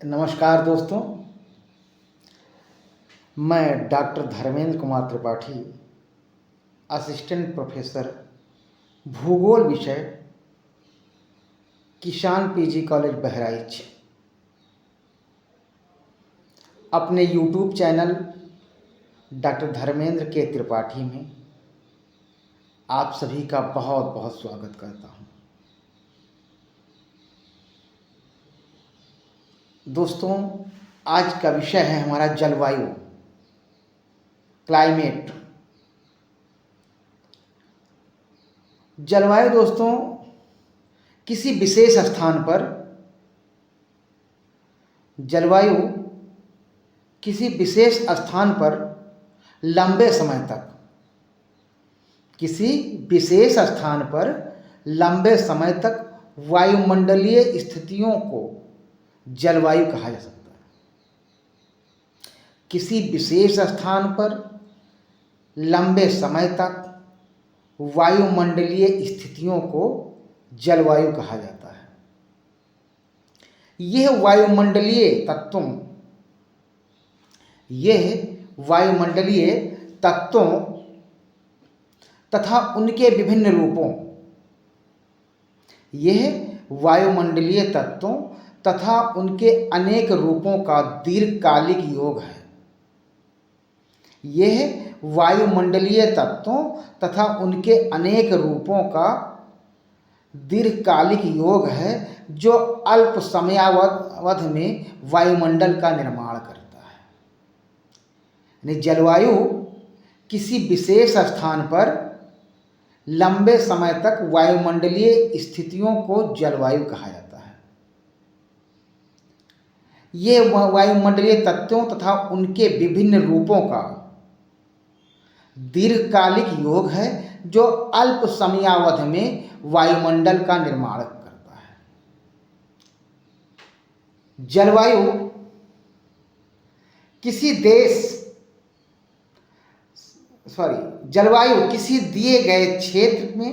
नमस्कार दोस्तों, मैं doctor Dharmendra Kumar Tripathi, assistant professor भूगोल विषय, किसान पीजी कॉलेज बहराइच, अपने यूट्यूब चैनल डॉक्टर धर्मेंद्र के त्रिपाठी में आप सभी का बहुत बहुत स्वागत करता हूं। दोस्तों, आज का विषय है हमारा जलवायु, क्लाइमेट। जलवायु दोस्तों किसी विशेष स्थान पर लंबे समय तक वायुमंडलीय स्थितियों को जलवायु कहा जा सकता है। किसी विशेष स्थान पर लंबे समय तक वायुमंडलीय स्थितियों को जलवायु कहा जाता है। यह वायुमंडलीय तत्वों तथा उनके विभिन्न अनेक रूपों का दीर्घकालिक योग है। यह वायुमंडलीय तत्वों तथा उनके अनेक रूपों का दीर्घकालिक योग है जो अल्प समयावधि में वायुमंडल का निर्माण करता है। यानी जलवायु किसी विशेष स्थान पर लंबे समय तक वायुमंडलीय स्थितियों को जलवायु कहा जाता है। ये वायुमंडलीय तत्वों तथा उनके विभिन्न रूपों का दीर्घकालिक योग है जो अल्प समयावधि में वायुमंडल का निर्माण करता है। जलवायु किसी दिए गए क्षेत्र में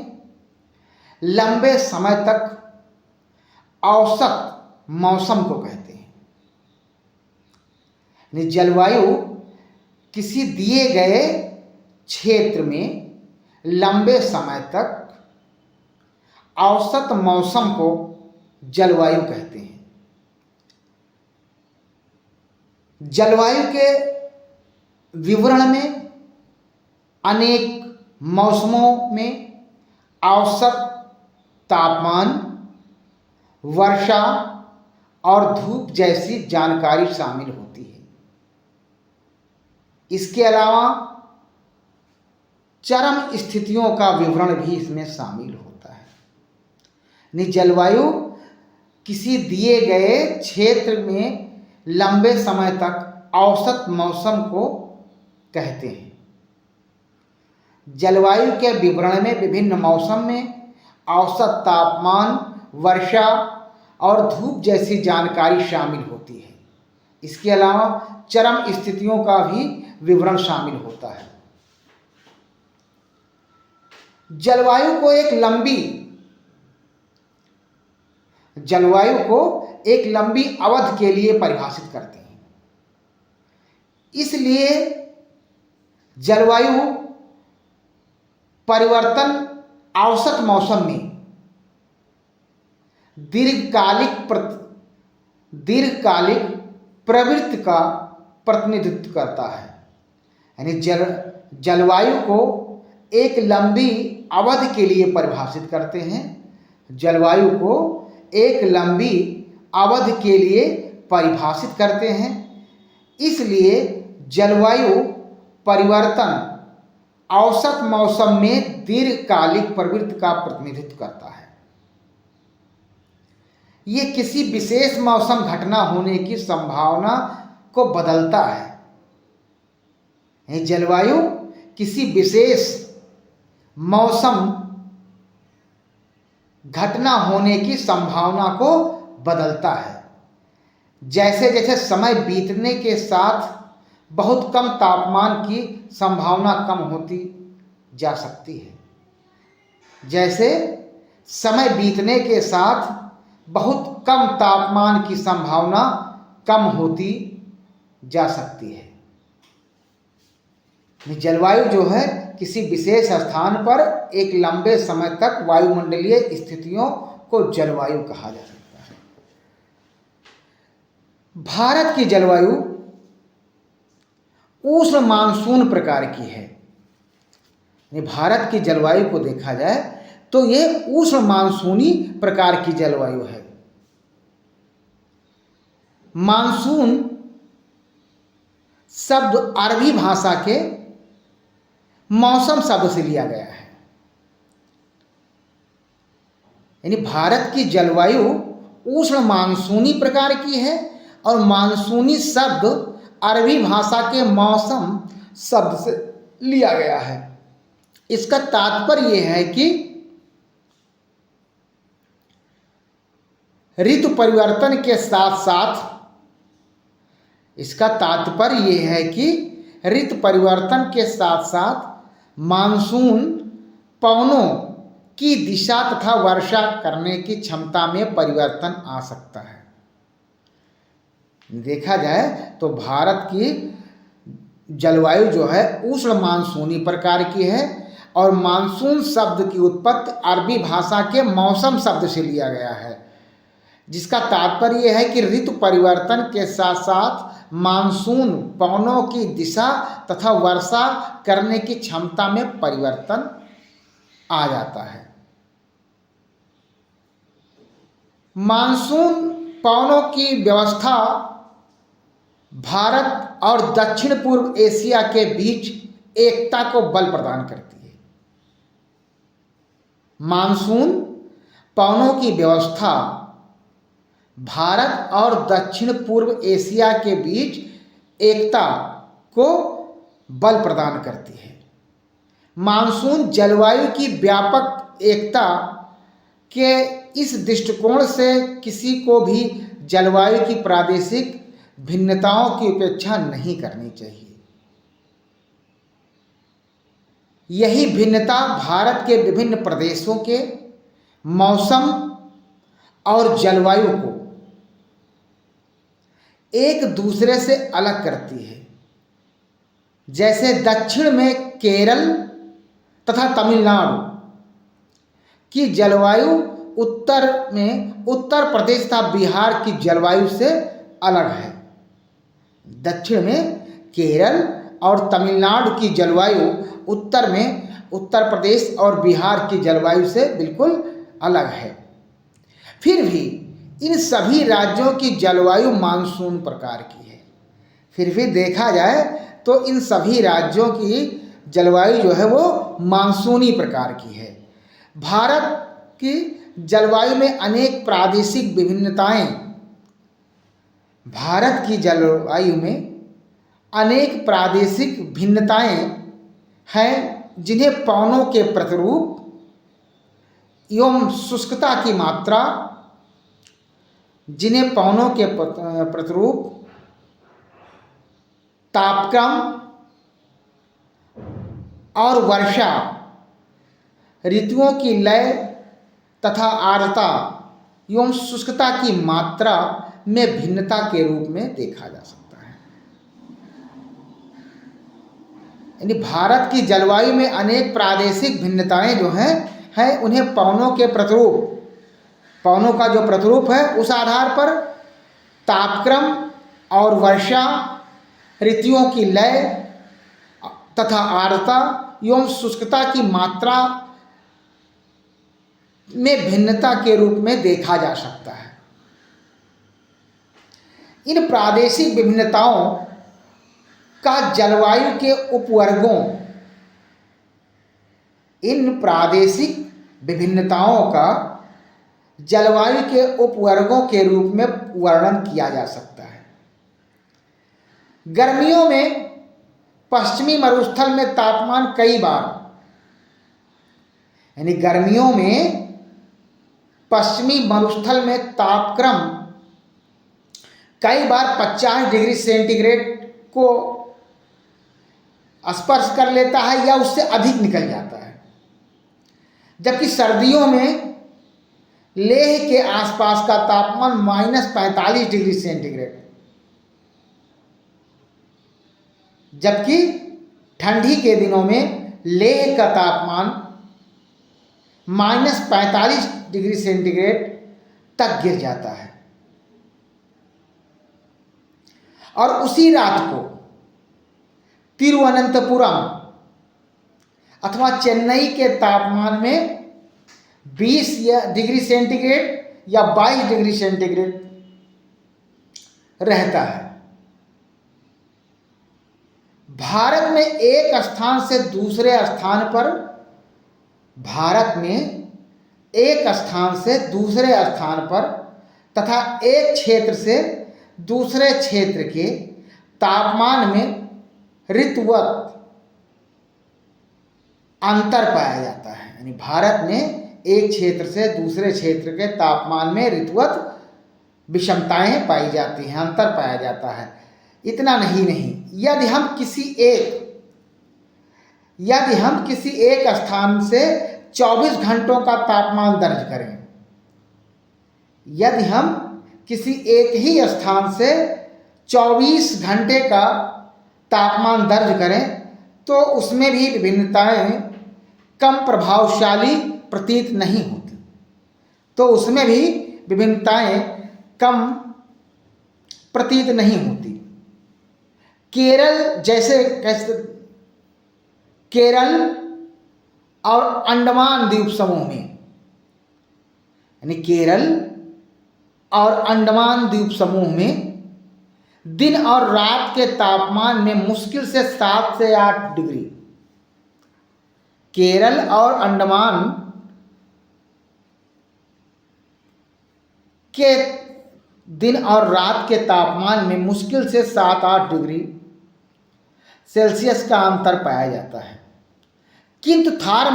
लंबे समय तक औसत मौसम को कहते हैं। यानी जलवायु किसी दिए गए क्षेत्र में लंबे समय तक औसत मौसम को जलवायु कहते हैं। जलवायु के विवरण में अनेक मौसमों में औसत तापमान, वर्षा और धूप जैसी जानकारी शामिल होती है। इसके अलावा चरम स्थितियों का विवरण भी इसमें शामिल होता है। जलवायु किसी दिए गए क्षेत्र में लंबे समय तक औसत मौसम को कहते हैं। जलवायु के विवरण में विभिन्न मौसम में औसत तापमान, वर्षा और धूप जैसी जानकारी शामिल होती है। इसके अलावा चरम स्थितियों का भी विवरण शामिल होता है। जलवायु को एक लंबी अवधि के लिए परिभाषित करते हैं। इसलिए जलवायु परिवर्तन औसत मौसम में दीर्घकालिक प्रवृत्ति का प्रतिनिधित्व करता है। यानी जलवायु को एक लंबी अवधि के लिए परिभाषित करते हैं। जलवायु को एक लंबी अवधि के लिए परिभाषित करते हैं। इसलिए जलवायु परिवर्तन औसत मौसम में दीर्घकालिक प्रवृत्ति का प्रतिनिधित्व करता है। ये किसी विशेष मौसम घटना होने की संभावना को बदलता है। जलवायु किसी विशेष मौसम घटना होने की संभावना को बदलता है। जैसे जैसे समय बीतने के साथ बहुत कम तापमान की संभावना कम होती जा सकती है। जैसे समय बीतने के साथ बहुत कम तापमान की संभावना कम होती जा सकती है। जलवायु जो है किसी विशेष स्थान पर एक लंबे समय तक वायुमंडलीय स्थितियों को जलवायु कहा जा सकता है। भारत की जलवायु उष्ण मानसून प्रकार की है। भारत की जलवायु को देखा जाए तो ये उष्ण मानसूनी प्रकार की जलवायु है। मानसून शब्द अरबी भाषा के मौसम शब्द से लिया गया है। यानी भारत की जलवायु उष्ण मानसूनी प्रकार की है और मानसूनी शब्द अरबी भाषा के मौसम शब्द से लिया गया है। इसका तात्पर्य यह है कि ऋतु परिवर्तन के साथ साथ ऋतु परिवर्तन के साथ साथ मानसून पवनों की दिशा तथा वर्षा करने की क्षमता में परिवर्तन आ सकता है। देखा जाए तो भारत की जलवायु जो है उष्ण मानसूनी प्रकार की है और मानसून शब्द की उत्पत्ति अरबी भाषा के मौसम शब्द से लिया गया है, जिसका तात्पर्य है कि ऋतु परिवर्तन के साथ साथ मानसून पवनों की दिशा तथा वर्षा करने की क्षमता में परिवर्तन आ जाता है। मानसून पवनों की व्यवस्था भारत और दक्षिण पूर्व एशिया के बीच एकता को बल प्रदान करती है। मानसून पवनों की व्यवस्था भारत और दक्षिण पूर्व एशिया के बीच एकता को बल प्रदान करती है। मानसून जलवायु की व्यापक एकता के इस दृष्टिकोण से किसी को भी जलवायु की प्रादेशिक भिन्नताओं की उपेक्षा नहीं करनी चाहिए। यही भिन्नता भारत के विभिन्न प्रदेशों के मौसम और जलवायु को एक दूसरे से अलग करती है। जैसे दक्षिण में केरल तथा तमिलनाडु की जलवायु उत्तर में उत्तर प्रदेश तथा बिहार की जलवायु से अलग है। दक्षिण में केरल और तमिलनाडु की जलवायु उत्तर में उत्तर प्रदेश और बिहार की जलवायु से बिल्कुल अलग है। फिर भी इन सभी राज्यों की जलवायु मानसून प्रकार की है। फिर भी देखा जाए तो इन सभी राज्यों की जलवायु जो है वो मानसूनी प्रकार की है। भारत की जलवायु में अनेक प्रादेशिक विभिन्नताएं भारत की जलवायु में अनेक प्रादेशिक भिन्नताएं हैं, जिन्हें पवनों के प्रतिरूप एवं शुष्कता की मात्रा तापक्रम और वर्षा ऋतुओं की लय तथा आर्द्रता एवं शुष्कता की मात्रा में भिन्नता के रूप में देखा जा सकता है। यानी भारत की जलवायु में अनेक प्रादेशिक भिन्नताएं जो हैं उन्हें पवनों का जो प्रतिरूप है उस आधार पर तापक्रम और वर्षा ऋतुओं की लय तथा आर्द्रता एवं शुष्कता की मात्रा में भिन्नता के रूप में देखा जा सकता है। इन प्रादेशिक विभिन्नताओं का जलवायु के उपवर्गों के रूप में वर्णन किया जा सकता है। गर्मियों में पश्चिमी मरुस्थल में तापमान गर्मियों में पश्चिमी मरुस्थल में तापक्रम कई बार 50 डिग्री सेंटीग्रेड को स्पर्श कर लेता है या उससे अधिक निकल जाता है, जबकि सर्दियों में लेह के आसपास का तापमान -45 डिग्री सेंटीग्रेड जबकि ठंडी के दिनों में लेह का तापमान -45 डिग्री सेंटीग्रेड तक गिर जाता है। और उसी रात को तिरुवनंतपुरम अथवा चेन्नई के तापमान में 20 डिग्री सेंटीग्रेड या 22 डिग्री सेंटीग्रेड रहता है। भारत में एक स्थान से दूसरे स्थान पर तथा एक क्षेत्र से दूसरे क्षेत्र के तापमान में ऋतुवत अंतर पाया जाता है। यानी भारत में एक क्षेत्र से दूसरे क्षेत्र के तापमान में ऋतुवत विषमताएं पाई जाती हैं, अंतर पाया जाता है। इतना नहीं, यदि हम किसी एक स्थान से 24 घंटों का तापमान दर्ज करें, यदि हम किसी एक ही स्थान से 24 घंटे का तापमान दर्ज करें तो उसमें भी विभिन्नताएं कम प्रभावशाली प्रतीत नहीं होती, तो उसमें भी विभिन्नताएं कम प्रतीत नहीं होती। केरल और अंडमान द्वीप समूह में, यानी केरल और अंडमान द्वीप समूह में दिन और रात के तापमान में मुश्किल से 7 से 8 डिग्री, केरल और अंडमान के दिन और रात के तापमान में मुश्किल से 7-8 डिग्री सेल्सियस का अंतर पाया जाता है। किंतु थार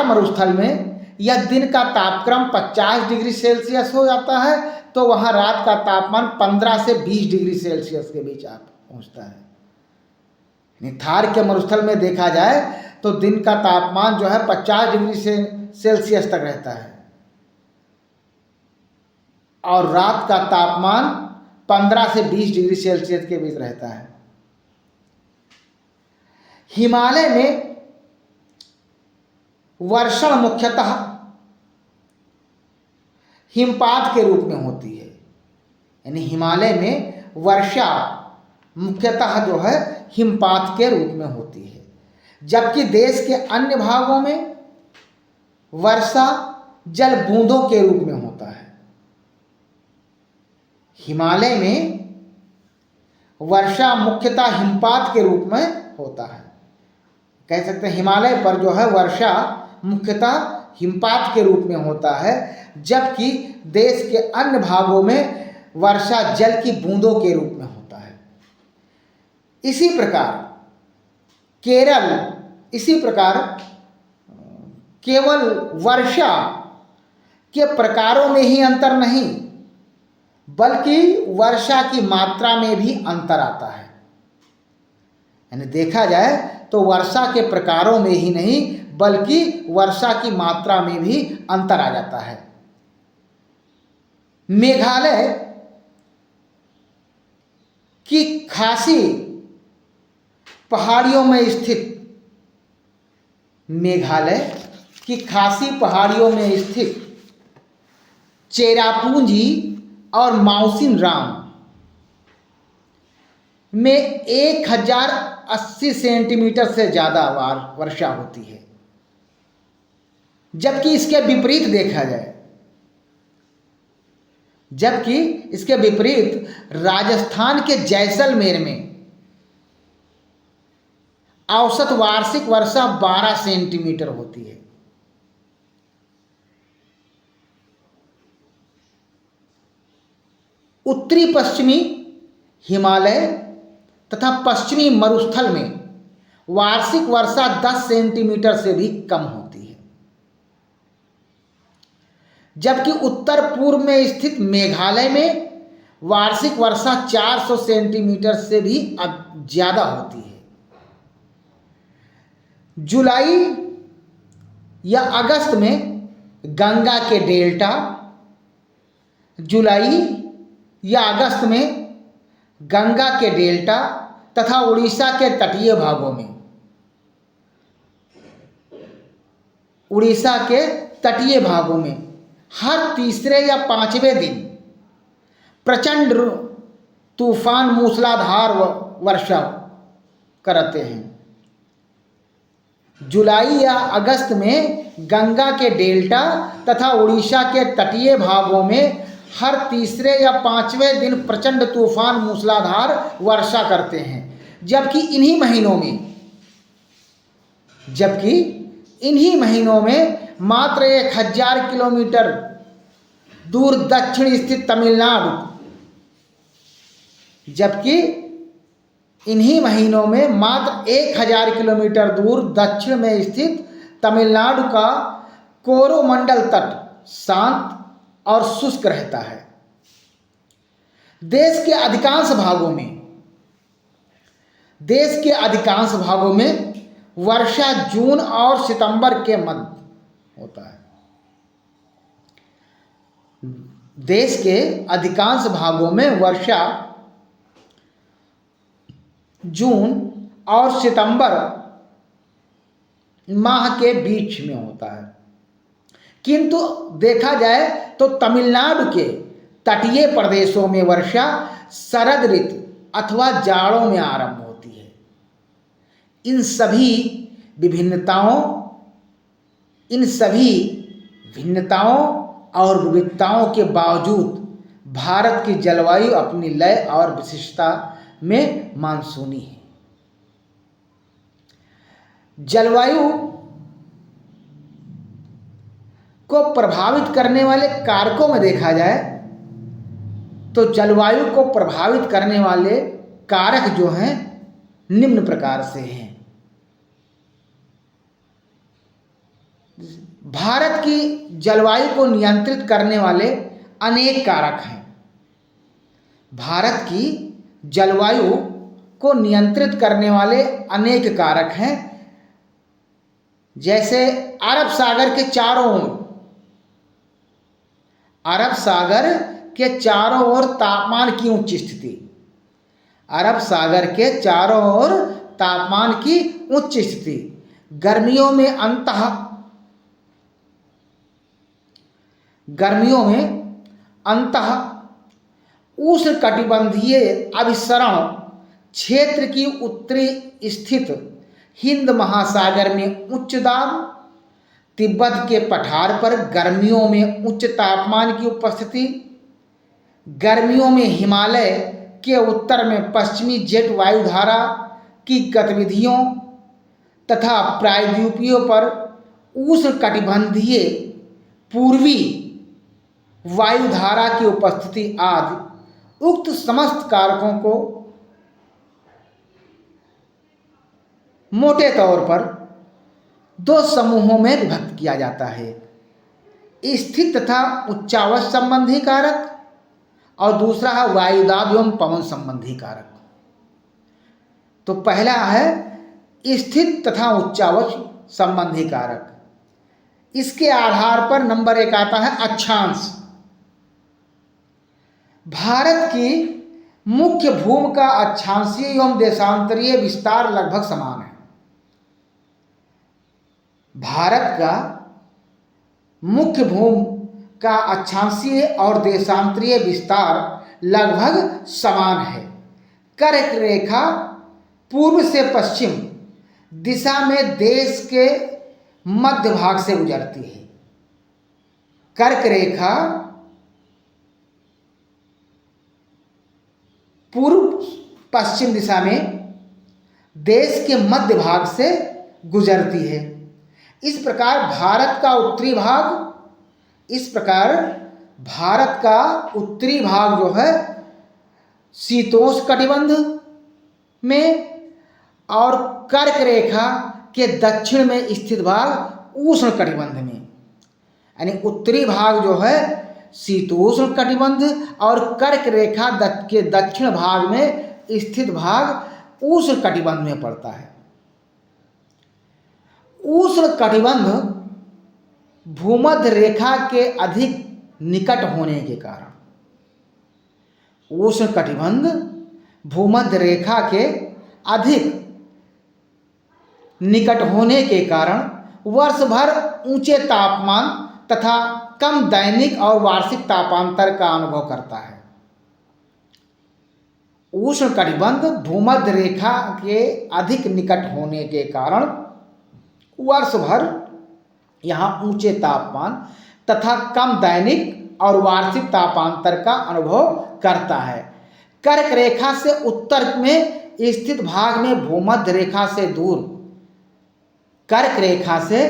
मरुस्थल में यह दिन का तापक्रम 50 डिग्री सेल्सियस हो जाता है, तो वहाँ रात का तापमान 15 से 20 डिग्री सेल्सियस के बीच पहुँचता है। थार के मरुस्थल में देखा जाए तो दिन का तापमान जो है 50 डिग्री सेल्सियस तक रहता है और रात का तापमान 15 से 20 डिग्री सेल्सियस के बीच रहता है। हिमालय में वर्षण मुख्यतः हिमपात के रूप में होती है, यानी हिमालय में वर्षा मुख्यतः जो है हिमपात के रूप में होती है, जबकि देश के अन्य भागों में वर्षा जल बूंदों के रूप में होता है। हिमालय में वर्षा मुख्यतः हिमपात के रूप में होता है। कह सकते हैं हिमालय पर जो है वर्षा मुख्यतः हिमपात के रूप में होता है, जबकि देश के अन्य भागों में वर्षा जल की बूंदों के रूप में होता है। इसी प्रकार केवल वर्षा के प्रकारों में ही अंतर नहीं, बल्कि वर्षा की मात्रा में भी अंतर आता है। यानी देखा जाए तो वर्षा के प्रकारों में ही नहीं बल्कि वर्षा की मात्रा में भी अंतर आ जाता है। मेघालय की खासी पहाड़ियों में स्थित चेरापूंजी और माउसिन राम में 1080 सेंटीमीटर से ज़्यादा वर्षा होती है, जबकि इसके विपरीत राजस्थान के जैसलमेर में औसत वार्षिक वर्षा 12 सेंटीमीटर होती है। उत्तरी पश्चिमी हिमालय तथा पश्चिमी मरुस्थल में वार्षिक वर्षा 10 सेंटीमीटर से भी कम होती है, जबकि उत्तर पूर्व में स्थित मेघालय में वार्षिक वर्षा 400 सेंटीमीटर से भी ज़्यादा होती है। जुलाई या अगस्त में गंगा के डेल्टा तथा उड़ीसा के तटीय भागों में, उड़ीसा के तटीय भागों में हर तीसरे या पांचवें दिन प्रचंड तूफान मूसलाधार वर्षा करते हैं। जुलाई या अगस्त में गंगा के डेल्टा तथा उड़ीसा के तटीय भागों में हर तीसरे या पांचवें दिन प्रचंड तूफान मूसलाधार वर्षा करते हैं। जबकि इन्हीं महीनों में मात्र 1000 किलोमीटर दूर दक्षिण स्थित तमिलनाडु, जबकि इन्हीं महीनों में मात्र 1000 किलोमीटर दूर दक्षिण में स्थित तमिलनाडु का कोरोमंडल तट शांत और शुष्क रहता है। देश के अधिकांश भागों में वर्षा जून और सितंबर के मध्य होता है। देश के अधिकांश भागों में वर्षा जून और सितंबर माह के बीच में होता है। किंतु देखा जाए तो तमिलनाडु के तटीय प्रदेशों में वर्षा शरद ऋतु अथवा जाड़ों में आरंभ होती है। इन सभी भिन्नताओं और विविधताओं के बावजूद भारत की जलवायु अपनी लय और विशिष्टता में मानसूनी है। जलवायु को प्रभावित करने वाले कारकों में देखा जाए तो जलवायु को प्रभावित करने वाले कारक जो हैं निम्न प्रकार से हैं। भारत की जलवायु को नियंत्रित करने वाले अनेक कारक हैं। भारत की जलवायु को नियंत्रित करने वाले अनेक कारक हैं, जैसे अरब सागर के चारों ओर तापमान की उच्च स्थिति। अरब सागर के चारों ओर तापमान की उच्च स्थिति गर्मियों में अंतः उष्णकटिबंधीय अभिसरण क्षेत्र की उत्तरी स्थित हिंद महासागर में उच्च दाब, तिब्बत के पठार पर गर्मियों में उच्च तापमान की उपस्थिति, गर्मियों में हिमालय के उत्तर में पश्चिमी जेट वायुधारा की गतिविधियों तथा प्रायद्वीपों पर उष्णकटिबंधीय पूर्वी वायुधारा की उपस्थिति आदि उक्त समस्त कारकों को मोटे तौर पर दो समूहों में विभक्त किया जाता है, स्थित तथा उच्चावच संबंधी कारक और दूसरा है वायुदाब एवं पवन संबंधी कारक। तो पहला है स्थित तथा उच्चावच संबंधी कारक। इसके आधार पर नंबर 1 आता है अक्षांश। भारत की मुख्य भूमि का अक्षांशीय एवं देशांतरीय विस्तार लगभग समान है। भारत का मुख्य भूमि का अक्षांशीय और देशांतरीय विस्तार लगभग समान है। कर्क रेखा पूर्व से पश्चिम दिशा में देश के मध्य भाग से गुजरती है। कर्क रेखा पूर्व पश्चिम दिशा में देश के मध्य भाग से गुजरती है। इस प्रकार भारत का उत्तरी भाग जो है शीतोष्ण कटिबंध में और कर्क रेखा के दक्षिण में स्थित भाग उष्ण कटिबंध में, यानी उत्तरी भाग जो है शीतोष्ण कटिबंध और कर्क रेखा के दक्षिण भाग में स्थित भाग उष्ण कटिबंध में पड़ता है। उष्ण कटिबंध भूमध्य रेखा के अधिक निकट होने के कारण उष्ण कटिबंध भूमध्य रेखा के अधिक निकट होने के कारण वर्ष भर ऊंचे तापमान तथा कम दैनिक और वार्षिक तापांतर का अनुभव करता है। उष्णकटिबंध भूमध्य रेखा के अधिक निकट होने के कारण वर्ष भर यहाँ ऊंचे तापमान तथा कम दैनिक और वार्षिक तापांतर का अनुभव करता है। कर्क रेखा से उत्तर में स्थित भाग में भूमध्य रेखा से दूर, कर्क रेखा से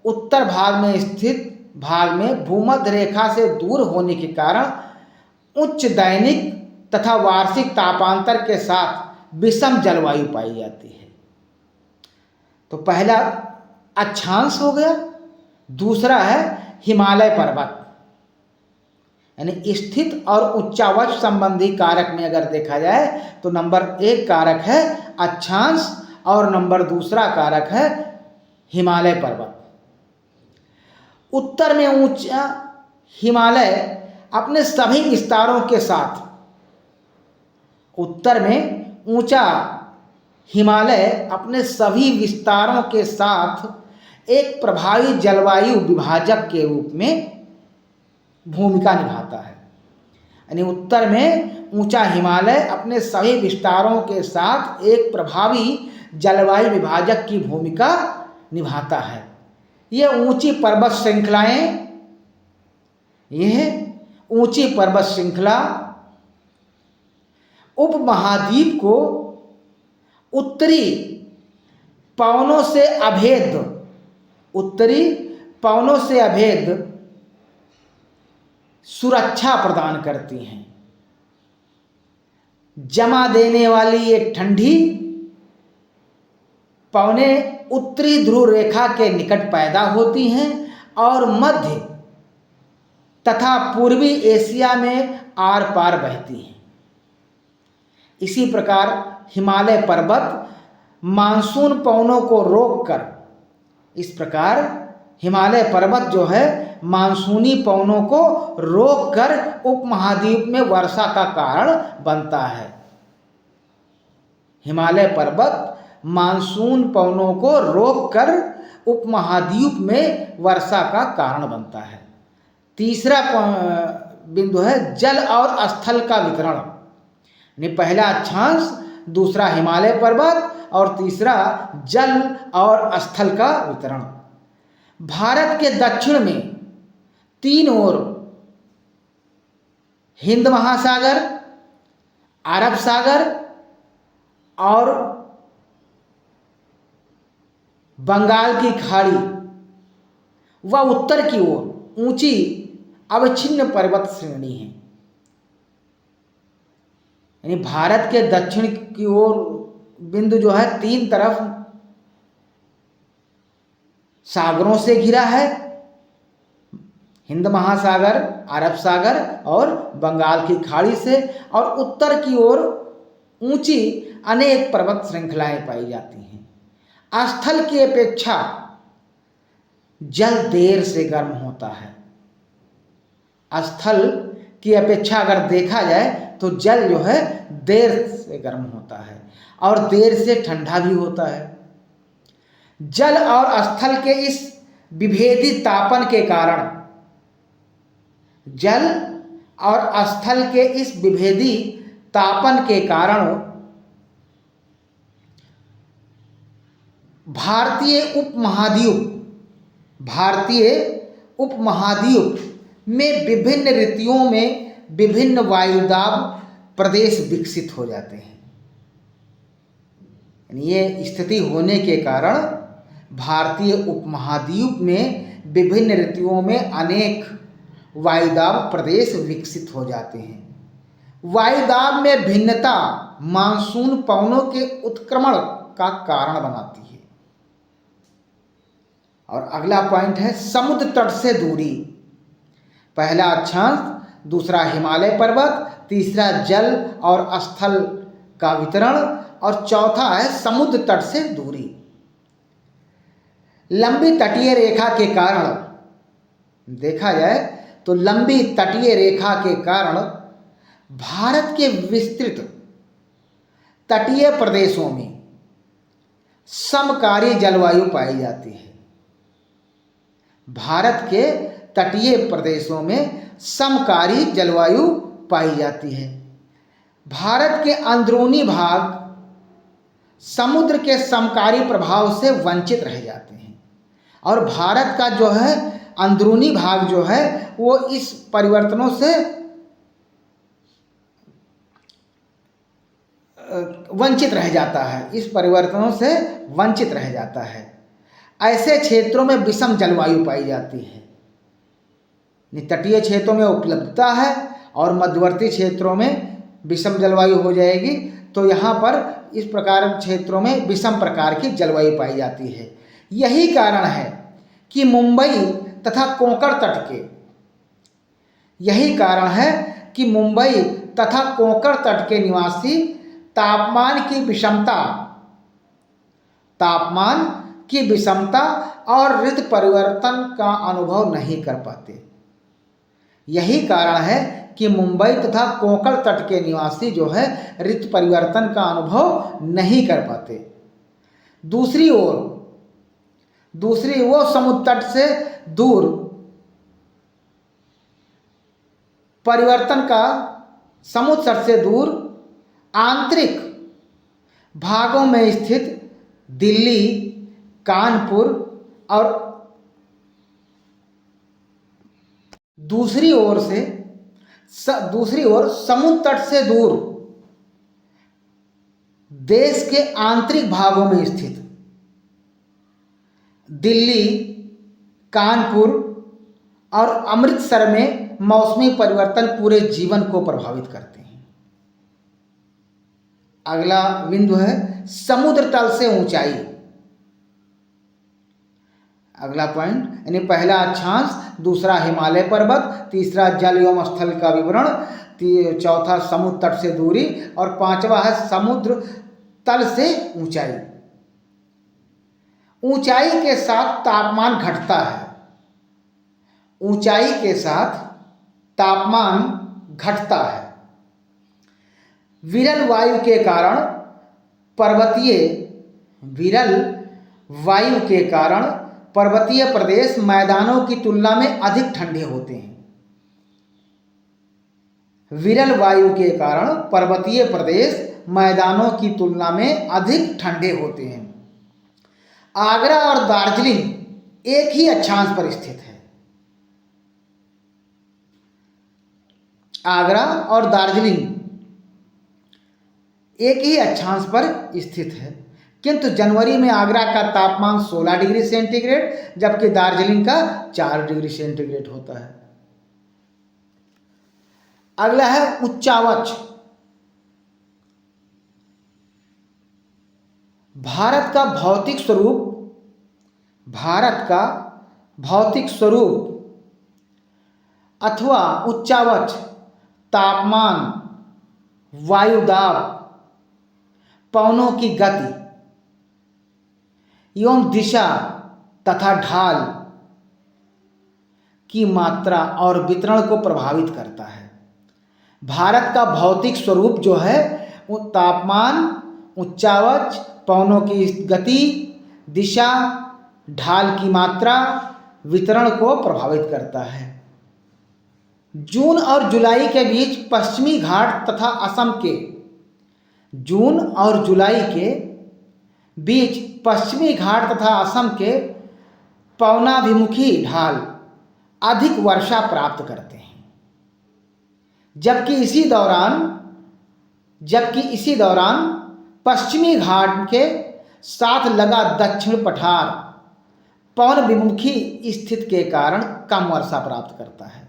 उत्तर भाग में स्थित भाग में भूमध्य रेखा से दूर होने के कारण उच्च दैनिक तथा वार्षिक तापांतर के साथ विषम जलवायु पाई जाती है। तो पहला अक्षांश हो गया, दूसरा है हिमालय पर्वत। यानी स्थित और उच्चावच संबंधी कारक में अगर देखा जाए तो नंबर 1 कारक है अक्षांश और नंबर दूसरा कारक है हिमालय पर्वत। उत्तर में ऊंचा हिमालय अपने सभी विस्तारों के साथ, उत्तर में ऊंचा हिमालय अपने सभी विस्तारों के साथ एक प्रभावी जलवायु विभाजक के रूप में भूमिका निभाता है। यानी उत्तर में ऊंचा हिमालय अपने सभी विस्तारों के साथ एक प्रभावी जलवायु विभाजक की भूमिका निभाता है। यह ऊंची पर्वत श्रृंखलाएं, यह ऊंची पर्वत श्रृंखला उपमहाद्वीप को उत्तरी पवनों से अभेद, उत्तरी पवनों से अभेद सुरक्षा प्रदान करती हैं। जमा देने वाली ये ठंडी पवनें उत्तरी ध्रुव रेखा के निकट पैदा होती हैं और मध्य तथा पूर्वी एशिया में आर पार बहती हैं। इसी प्रकार हिमालय पर्वत मानसून पवनों को रोककर, इस प्रकार हिमालय पर्वत जो है मानसूनी पवनों को रोककर उपमहाद्वीप में वर्षा का कारण बनता है। हिमालय पर्वत मानसून पवनों को रोककर उपमहाद्वीप में वर्षा का कारण बनता है। तीसरा बिंदु है जल और स्थल का वितरण। यानी पहला अक्षांश, दूसरा हिमालय पर्वत और तीसरा जल और स्थल का वितरण। भारत के दक्षिण में 3 ओर हिंद महासागर, अरब सागर और बंगाल की खाड़ी व उत्तर की ओर ऊंची अवच्छिन्न पर्वत श्रेणी है। यानी भारत के दक्षिण की ओर बिंदु जो है 3 तरफ सागरों से घिरा है, हिंद महासागर, अरब सागर और बंगाल की खाड़ी से, और उत्तर की ओर ऊंची अनेक पर्वत श्रृंखलाएं पाई जाती हैं। स्थल की अपेक्षा जल देर से गर्म होता है। स्थल की अपेक्षा अगर देखा जाए तो जल जो है देर से गर्म होता है और देर से ठंडा भी होता है। जल और स्थल के इस विभेदी तापन के कारण, जल और स्थल के इस विभेदी तापन के कारण भारतीय उपमहाद्वीप में विभिन्न ऋतुओं में विभिन्न वायुदाब प्रदेश विकसित हो जाते हैं। ये स्थिति होने के कारण भारतीय उपमहाद्वीप में विभिन्न ऋतुओं में अनेक वायुदाब प्रदेश विकसित हो जाते हैं। वायुदाब में भिन्नता मानसून पवनों के उत्क्रमण का कारण बनाती है। और अगला पॉइंट है समुद्र तट से दूरी। पहला अक्षांश, दूसरा हिमालय पर्वत, तीसरा जल और स्थल का वितरण और चौथा है समुद्र तट से दूरी। लंबी तटीय रेखा के कारण देखा जाए तो लंबी तटीय रेखा के कारण भारत के विस्तृत तटीय प्रदेशों में समकारी जलवायु पाई जाती है। भारत के तटीय प्रदेशों में समकारी जलवायु पाई जाती है। भारत के अंदरूनी भाग समुद्र के समकारी प्रभाव से वंचित रह जाते हैं और भारत का जो है अंदरूनी भाग जो है वो इस परिवर्तनों से वंचित रह जाता है, इस परिवर्तनों से वंचित रह जाता है। ऐसे क्षेत्रों में विषम जलवायु पाई जाती है। तटीय क्षेत्रों में उपलब्धता है और मध्यवर्ती क्षेत्रों में विषम जलवायु हो जाएगी। तो यहाँ पर इस प्रकार क्षेत्रों में विषम प्रकार की जलवायु पाई जाती है। यही कारण है कि मुंबई तथा कोंकण तट के निवासी तापमान की विषमता और ऋतु परिवर्तन का अनुभव नहीं कर पाते। यही कारण है कि मुंबई तथा कोंकण तट के निवासी जो है ऋतु परिवर्तन का अनुभव नहीं कर पाते। दूसरी ओर समुद्र तट से दूर समुद्र तट से दूर आंतरिक भागों में स्थित दिल्ली, कानपुर और दूसरी ओर समुद्र तट से दूर देश के आंतरिक भागों में स्थित दिल्ली, कानपुर और अमृतसर में मौसमी परिवर्तन पूरे जीवन को प्रभावित करते हैं। अगला बिंदु है समुद्र तल से ऊंचाई। अगला पॉइंट यानी पहला अक्षांश, दूसरा हिमालय पर्वत, तीसरा जल एवं स्थल का विवरण, चौथा समुद्र तट से दूरी और पांचवा है समुद्र तल से ऊंचाई। ऊंचाई के साथ तापमान घटता है। ऊंचाई के साथ तापमान घटता है। विरल वायु के कारण पर्वतीय प्रदेश मैदानों की तुलना में अधिक ठंडे होते हैं। विरल वायु के कारण पर्वतीय प्रदेश मैदानों की तुलना में अधिक ठंडे होते हैं। आगरा और दार्जिलिंग एक ही अक्षांश पर स्थित है। आगरा और दार्जिलिंग एक ही अक्षांश पर स्थित है, किंतु जनवरी में आगरा का तापमान 16 डिग्री सेंटीग्रेड जबकि दार्जिलिंग का 4 डिग्री सेंटीग्रेड होता है। अगला है उच्चावच। भारत का भौतिक स्वरूप अथवा उच्चावच तापमान, वायुदाब, पवनों की गति एवं दिशा तथा ढाल की मात्रा और वितरण को प्रभावित करता है। भारत का भौतिक स्वरूप जो है वो तापमान, उच्चावच, पवनों की गति, दिशा, ढाल की मात्रा, वितरण को प्रभावित करता है। जून और जुलाई के बीच पश्चिमी घाट तथा असम के पवनाभिमुखी ढाल अधिक वर्षा प्राप्त करते हैं, जबकि इसी दौरान पश्चिमी घाट के साथ लगा दक्षिण पठार पवन विमुखी स्थिति के कारण कम वर्षा प्राप्त करता है।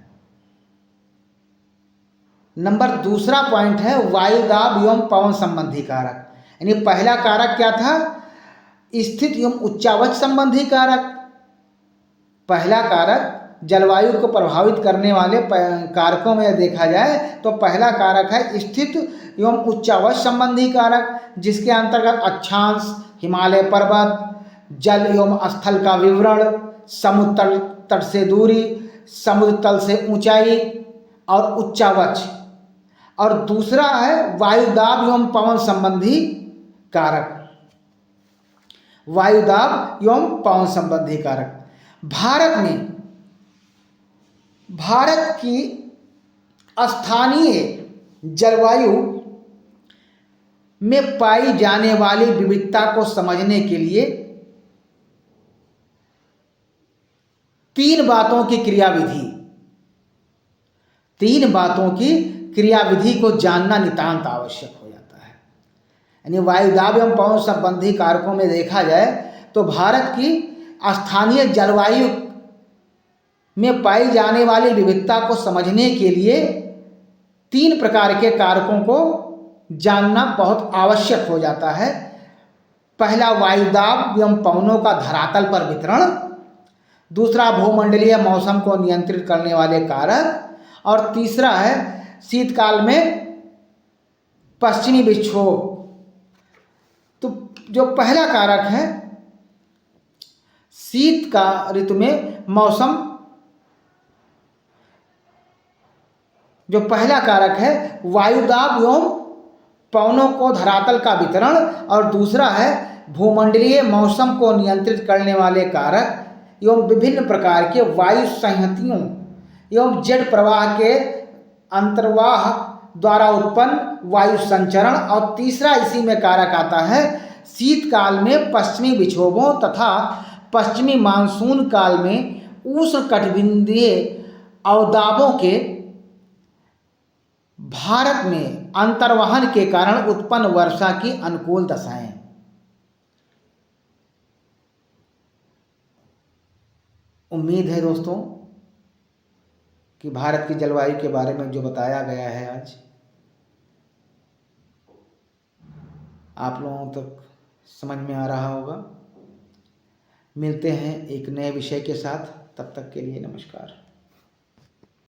दूसरा पॉइंट है वायुदाब एवं पवन संबंधी कारक। यानी पहला कारक क्या था? स्थिति एवं उच्चावच संबंधी कारक। पहला कारक जलवायु को प्रभावित करने वाले कारकों में देखा जाए तो पहला कारक है स्थिति एवं उच्चावच संबंधी कारक, जिसके अंतर्गत अक्षांश, हिमालय पर्वत, जल एवं स्थल का विवरण, समुद्र तट से दूरी, समुद्र तल से ऊंचाई और उच्चावच और दूसरा है वायुदाब एवं पवन संबंधी कारक। वायुदाब एवं पवन संबंधी कारक भारत की स्थानीय जलवायु में पाई जाने वाली विविधता को समझने के लिए तीन बातों की क्रियाविधि को जानना नितांत आवश्यक हो जाता है। यानी वायुदाब एवं पवन संबंधी कारकों में देखा जाए तो भारत की स्थानीय जलवायु में पाई जाने वाली विविधता को समझने के लिए तीन प्रकार के कारकों को जानना बहुत आवश्यक हो जाता है। पहला वायुदाब एवं पवनों का धरातल पर वितरण, दूसरा भूमंडलीय मौसम को नियंत्रित करने वाले कारक, और तीसरा है शीतकाल में पश्चिमी विक्षोभ। तो जो पहला कारक है शीत का ऋतु में मौसम, जो पहला कारक है वायुदाब एवं पवनों को धरातल का वितरण, और दूसरा है भूमंडलीय मौसम को नियंत्रित करने वाले कारक एवं विभिन्न प्रकार के वायु संहतियों एवं जेट प्रवाह के अंतर्वाह द्वारा उत्पन्न वायु संचरण, और तीसरा इसी में कारक आता है शीतकाल में पश्चिमी विक्षोभों तथा पश्चिमी मानसून काल में उष्णकटिबंधीय अवदाबों के भारत में अंतर्वहन के कारण उत्पन्न वर्षा की अनुकूल दशाएं। उम्मीद है दोस्तों कि भारत की जलवायु के बारे में जो बताया गया है आज आप लोगों तक समझ में आ रहा होगा। मिलते हैं एक नए विषय के साथ, तब तक के लिए नमस्कार।